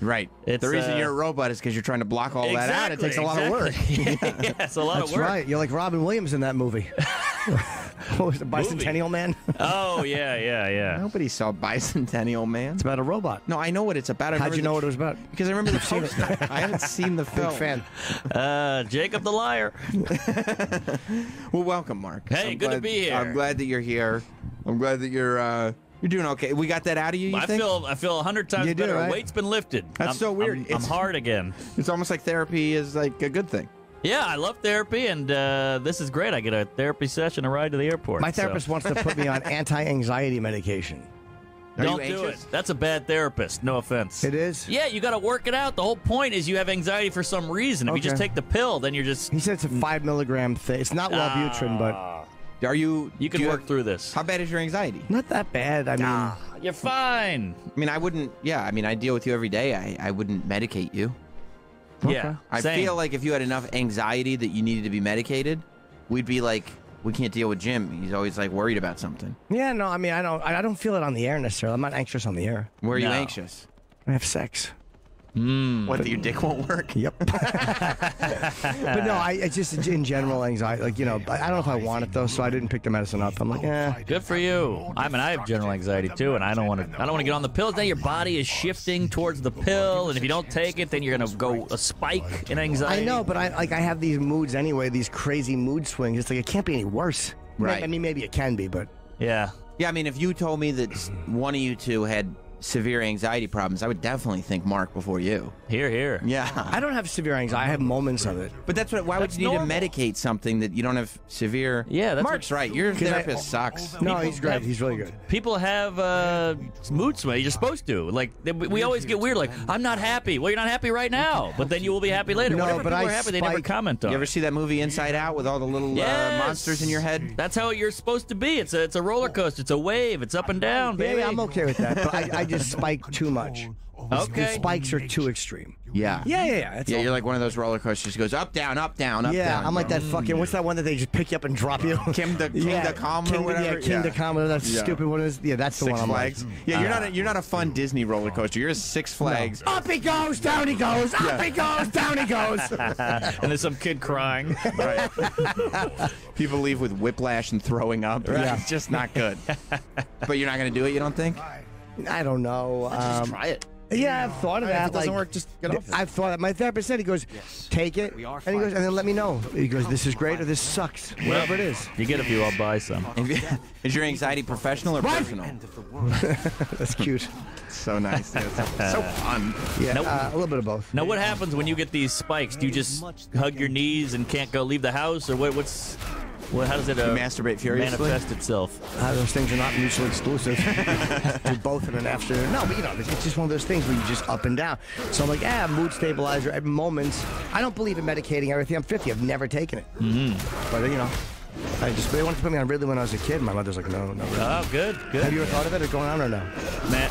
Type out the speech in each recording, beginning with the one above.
Right. It's, the reason you're a robot is because you're trying to block all that out. It takes a lot of work. Yeah, it's a lot of work. That's right. You're like Robin Williams in that movie. What was the Bicentennial Man? Oh, yeah. Nobody saw Bicentennial Man. It's about a robot. No, I know what it's about. How'd you know what it was about? Because I remember the poster. I haven't seen the film. Big fan. Jacob the Liar. Well, welcome, Mark. Hey, good to be here. I'm glad that you're here. I'm glad that you're doing okay. We got that out of you, I think? feel 100 times better. right? Weight's been lifted. That's so weird. I'm hard again. It's almost like therapy is like a good thing. Yeah, I love therapy, and this is great. I get a therapy session, a ride to the airport. My therapist wants to put me on anti-anxiety medication. Don't do it. That's a bad therapist. No offense. It is? Yeah, you got to work it out. The whole point is you have anxiety for some reason. If you just take the pill, then you're just... He said it's a 5 milligram thing. It's not Wellbutrin, but... Are you... You can work through this. How bad is your anxiety? Not that bad. I mean... You're fine. I mean, I wouldn't... Yeah, I mean, I deal with you every day. I wouldn't medicate you. Yeah, I feel like if you had enough anxiety that you needed to be medicated, we'd be like, we can't deal with Jim. He's always like worried about something. Yeah, no, I mean, I don't feel it on the air necessarily. I'm not anxious on the air. Where are you anxious? I have sex. What, that your dick won't work? Yep. But no, it's just in general anxiety. Like, I don't know if I want it though, so I didn't pick the medicine up. I'm like, Good for you. I mean, I have general anxiety too, and I don't want to get on the pills. Now your body is shifting towards the pill, and if you don't take it, then you're gonna go a spike in anxiety. I know, but I have these moods anyway, these crazy mood swings. It's like it can't be any worse. Right. I mean, maybe it can be, but Yeah. Yeah, I mean, if you told me that one of you two had severe anxiety problems, I would definitely think Mark before you. Here. Yeah. I don't have severe anxiety. I have moments of it. But why would That's you need normal. to medicate something that you don't have severe... Yeah, that's Mark's right. Your therapist sucks. No, he's great. He's really good. People have mood swings. You're supposed to. Like, we always get weird. Like, I'm not happy. Well, you're not happy right now, but then you will be happy later. No, Whenever but people I are happy, they never spike- comment on You ever it. see that movie Inside Out with all the little Yes. monsters in your head? That's how you're supposed to be. It's a roller coaster. It's a wave. It's up and down, baby. Yeah, I'm okay with that, but I just spike too much. Okay. The spikes are too extreme. Yeah. Yeah. That's all. You're like one of those roller coasters. Goes up, down, up, down, up, Yeah, down. I'm like that fucking. What's that one that they just pick you up and drop you? Kingdom Come or whatever. Yeah, Kingdom Come. That stupid one is. Yeah, that's the Six one. I'm Flags. like. Yeah, you're not a fun Disney roller coaster. You're a Six Flags. Up he goes, down he goes, up he goes, down he goes. And there's some kid crying. Right. People leave with whiplash and throwing up. Yeah. It's just not good. But you're not going to do it, you don't think? I don't know. Just try it. Yeah, I've thought of that. If it doesn't like, work, just get off it. I've thought that. My therapist said, he goes, take it, and he goes, and then let me know. He goes, this is great or this sucks, whatever it is. You get a few, I'll buy some. Is your anxiety professional or personal? That's cute. So nice. Dude. So fun. Yeah, Nope. a little bit of both. Now, what happens when you get these spikes? Do you just hug your knees and can't go leave the house, or how does it masturbate furiously? manifest itself? Those things are not mutually exclusive. Do both in an afternoon. No, but it's just one of those things where you just up and down. So I'm like, mood stabilizer at moments. I don't believe in medicating everything. I'm 50. I've never taken it. But they wanted to put me on Ridley when I was a kid. My mother's like, no, really. Oh, good. Have you ever thought of it or going on or no?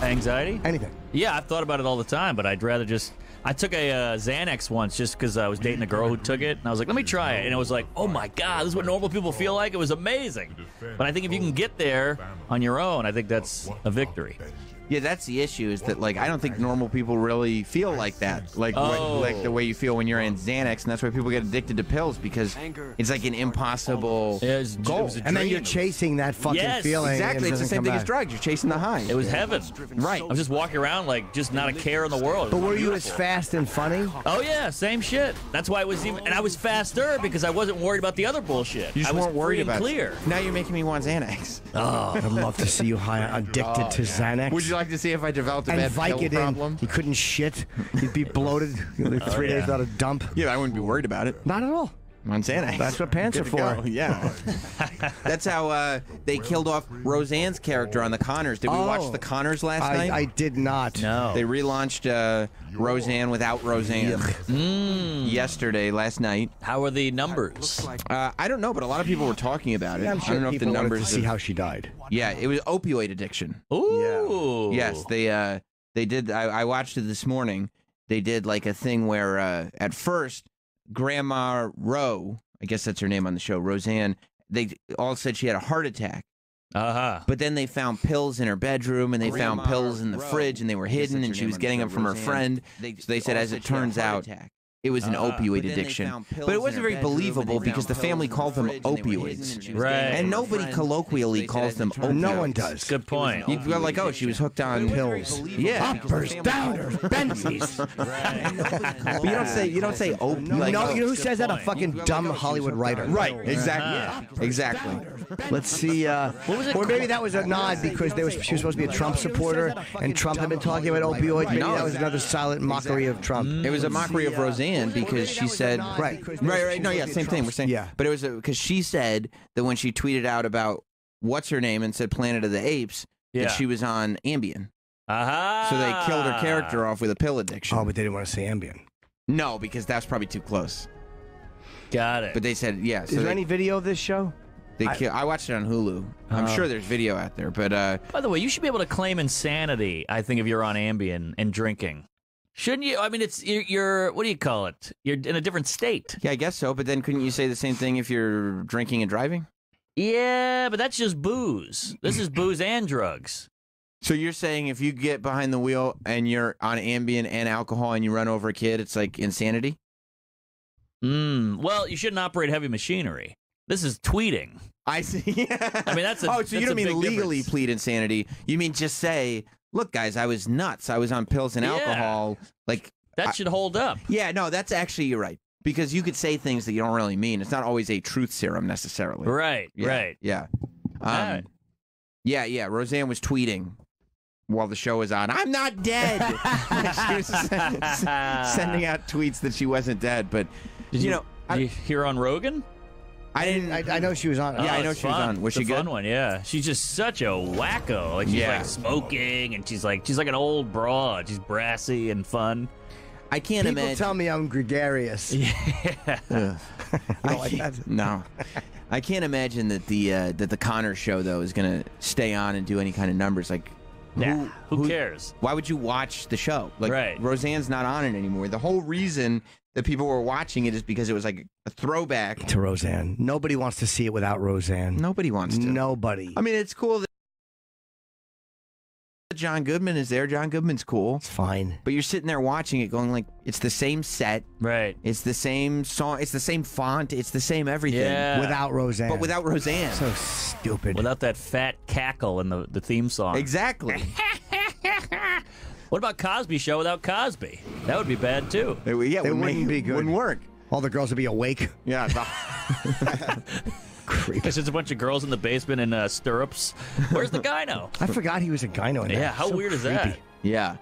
Anxiety? Anything? Yeah, I've thought about it all the time, but I'd rather just... I took a Xanax once just because I was dating a girl who took it, and I was like, let me try it. And it was like, oh my God, this is what normal people feel like? It was amazing. But I think if you can get there on your own, I think that's a victory. Yeah, that's the issue, is that, like, I don't think normal people really feel like that. Like, like the way you feel when you're in Xanax, and that's why people get addicted to pills, because it's like an impossible goal. And then you're chasing that fucking feeling. Exactly, it's the same thing as drugs. You're chasing the high. It was heaven. Right. I was just walking around like just not a care in the world. But were you as fast and funny? Oh yeah, same shit. That's why it was even, and I was faster because I wasn't worried about the other bullshit. You just I was weren't worried free and about clear. it. Now you're making me want Xanax. Oh, I'd love to see you addicted to Xanax. Would you like to see if I developed a and bad pill Vicodin. problem? He couldn't shit. He'd be bloated. Like 3 days without a dump. Yeah, I wouldn't be worried about it. Not at all. I'm on Xanax. That's what pants are Good to for. go. Yeah. That's how they killed off Roseanne's character on The Conners. Did we watch The Conners last night? I did not. No. They relaunched Roseanne without Roseanne last night. How are the numbers? I don't know, but a lot of people were talking about it. Yeah, I'm sure I don't know if the people wanted numbers to see how she died. Yeah, it was opioid addiction. Ooh. Yes, they did. I watched it this morning. They did like a thing where at first Grandma Rowe, I guess that's her name on the show, Roseanne, they all said she had a heart attack. But then they found pills in her bedroom, and they found pills in the fridge, and they were hidden, and she was getting them from her friend. So they said, as it turns out, it was an opioid addiction. But it wasn't very believable because the family called them opioids. Right. And nobody colloquially calls them opioids. No one does. Good point. You go like, oh, she was hooked on pills. Yeah. Uppers, downers, Benzies. But you don't say opioid. No, Like, you know who says that? A fucking dumb Hollywood writer. Right, exactly. Exactly. Let's see. What was it? Or maybe that was a nod because she was supposed to be a Trump supporter, and Trump had been talking about opioids. Maybe that was another silent mockery of Trump. It was a mockery of Roseanne because she said right. No, yeah, same thing. We're saying but it was because she said that when she tweeted out about what's her name and said Planet of the Apes, that she was on Ambien. So they killed her character off with a pill addiction. Oh, but they didn't want to say Ambien. No, because that's probably too close. Got it. But they said So Is there any video of this show? I watched it on Hulu. I'm sure there's video out there, but by the way, you should be able to claim insanity, I think, if you're on Ambien and drinking. Shouldn't you? I mean, you're what do you call it? You're in a different state. Yeah, I guess so. But then couldn't you say the same thing if you're drinking and driving? Yeah, but that's just booze. This is booze and drugs. So you're saying if you get behind the wheel and you're on Ambien and alcohol and you run over a kid, it's like insanity? Well, you shouldn't operate heavy machinery. This is tweeting. I see. I mean, that's a so you don't mean legally difference. plead insanity. You mean just say, look, guys, I was nuts. I was on pills and alcohol. Like that should hold up. Yeah, no, that's actually, you're right. Because you could say things that you don't really mean. It's not always a truth serum necessarily. Right, right. Yeah. Yeah, Roseanne was tweeting while the show was on. I'm not dead. She was sending out tweets that she wasn't dead. But, did you hear on Rogan? I didn't. I know she was on. Yeah, I know she was on. Was she good? Fun one, yeah. She's just such a wacko. Like she's like smoking, and she's like an old broad. She's brassy and fun. I can't imagine. People tell me I'm gregarious. Yeah. No, I can't imagine that the Connor show though is gonna stay on and do any kind of numbers. Like, who cares? Why would you watch the show? Like, Roseanne's not on it anymore. The whole reason that people were watching it is because it was like a throwback to Roseanne. Nobody wants to see it without Roseanne. Nobody wants to. Nobody. I mean, it's cool that John Goodman is there. John Goodman's cool. It's fine. But you're sitting there watching it going like, it's the same set. Right. It's the same song. It's the same font. It's the same everything. Yeah. Without Roseanne. But without Roseanne. So stupid. Without that fat cackle in the theme song. Exactly. What about Cosby Show without Cosby? That would be bad too. It wouldn't be good. Wouldn't work. All the girls would be awake. Yeah. There's just a bunch of girls in the basement in stirrups. Where's the gyno? I forgot he was a gyno in that. Yeah, how weird is that? Yeah.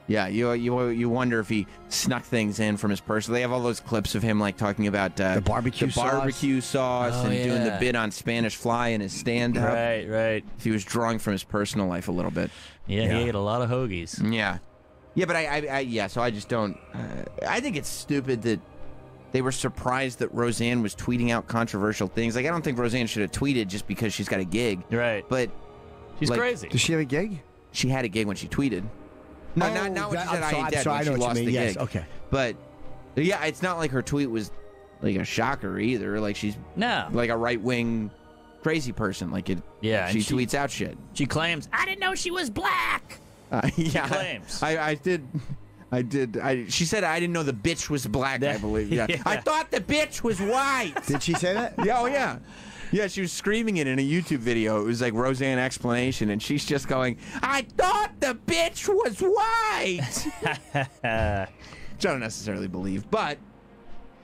Yeah, you wonder if he snuck things in from his purse. They have all those clips of him like talking about the barbecue sauce and doing the bit on Spanish Fly in his stand-up. Right. If he was drawing from his personal life a little bit. Yeah, he ate a lot of hoagies. Yeah. Yeah, but so I just don't. I think it's stupid that they were surprised that Roseanne was tweeting out controversial things. Like, I don't think Roseanne should have tweeted just because she's got a gig. Right. But she's crazy. Does she have a gig? She had a gig when she tweeted. No, not when she said I ain't dead. When she lost the gig. Yes, okay. But yeah, it's not like her tweet was like a shocker either. Like she's like a right-wing crazy person. Like it. Yeah. She tweets out shit. She claims I didn't know she was black. Yeah. She claims. I did. She said I didn't know the bitch was black. I believe. Yeah. I thought the bitch was white. Did she say that? Yeah. Oh yeah. Yeah, she was screaming it in a YouTube video. It was like Roseanne explanation, and she's just going, I thought the bitch was white. Which I don't necessarily believe, but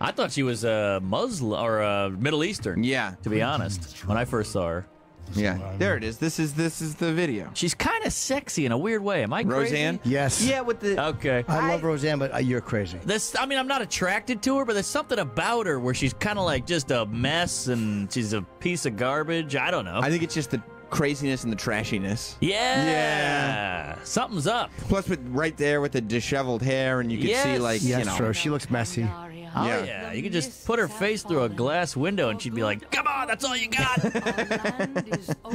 I thought she was a Muslim or Middle Eastern. Yeah. To be honest, when I first saw her. Yeah, there it is. This is the video. She's kind of sexy in a weird way. Am I crazy? Roseanne? Yes. Yeah, with the... Okay. I love Roseanne, but you're crazy. I mean, I'm not attracted to her, but there's something about her where she's kind of like just a mess and she's a piece of garbage. I don't know. I think it's just the craziness and the trashiness. Yeah. Something's up. Plus, right there with the disheveled hair, and you can see, like, true. She looks messy. Oh, yeah. You could just put her face through a glass window and she'd be like, come on, that's all you got.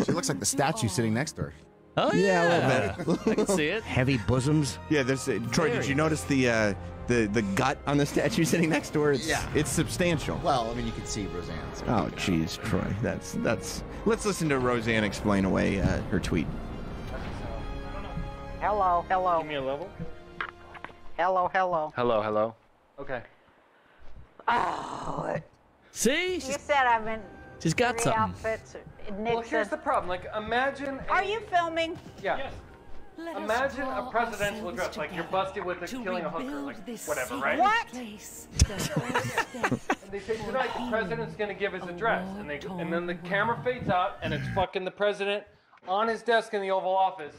She looks like the statue sitting next to her. Oh Yeah, a little bit. I can see it. Heavy bosoms. Yeah, there's Troy. Did you notice the gut on the statue sitting next to her? It's substantial. Well, I mean, you can see Roseanne's. Oh, jeez, Troy. That's. Let's listen to Roseanne explain away her tweet. Hello, hello. Give me a level. Hello, hello. Hello, hello. Okay. Oh, See? you said I'm in She's got 3 something. outfits. Well, here's the problem. Like, imagine. Are you filming? Yeah. Yes. Imagine a presidential address, like you're busted with killing a hooker, like whatever, right? What? And they say tonight the president's gonna give his address, and then the camera fades out, and it's fucking the president on his desk in the Oval Office.